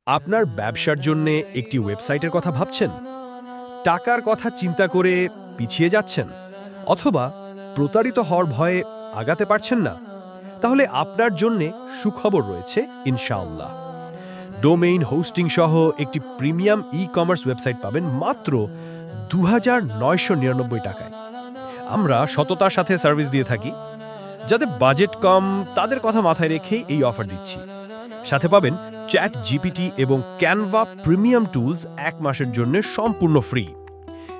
আপনার ব্যবসার জন্য একটি ওয়েবসাইটের কথা ভাবছেন, টাকার কথা চিন্তা করে পিছিয়ে যাচ্ছেন, অথবা প্রতারিত হওয়ার ভয়ে আগাতে পারছেন না, তাহলে আপনার জন্য সুখবর রয়েছে ইনশাআল্লাহ। ডোমেইন হোস্টিং সহ একটি প্রিমিয়াম ই-কমার্স ওয়েবসাইট পাবেন মাত্র ২,৯৯৯ টাকায়। আমরা সততার সাথে সার্ভিস দিয়ে থাকি। যাদের বাজেট কম তাদের কথা মাথায় রেখেই এই অফার দিচ্ছি। সাথে পাবেন চ্যাট জিপিটি এবং ক্যানভা প্রিমিয়াম টুলস ১ মাসের জন্য সম্পূর্ণ ফ্রি।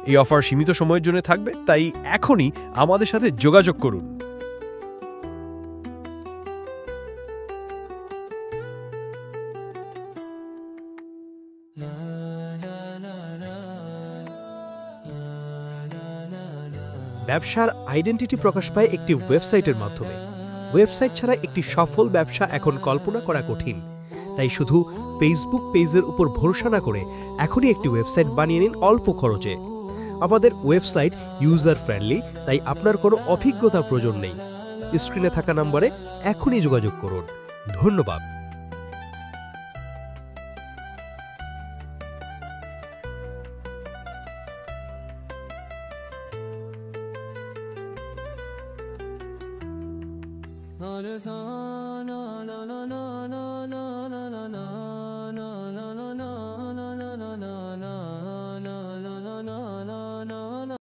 এই অফার সীমিত সময়ের জন্য থাকবে, তাই এখনই আমাদের সাথে যোগাযোগ করুন। ব্যবসার আইডেন্টিটি প্রকাশ পায় একটি ওয়েবসাইটের মাধ্যমে। ওয়েবসাইট ছাড়া একটি সফল ব্যবসা এখন কল্পনা করা কঠিন। তাই শুধু ফেসবুক পেজের উপর ভরসা না করে এখনই একটি ওয়েবসাইট বানিয়ে নিন অল্প খরচে। আমাদের ওয়েবসাইট ইউজার ফ্রেন্ডলি, তাই আপনার কোনো অভিজ্ঞতা প্রয়োজন নেই। স্ক্রিনে থাকা নম্বরে এখনই যোগাযোগ করুন। ধন্যবাদ। La la la la la la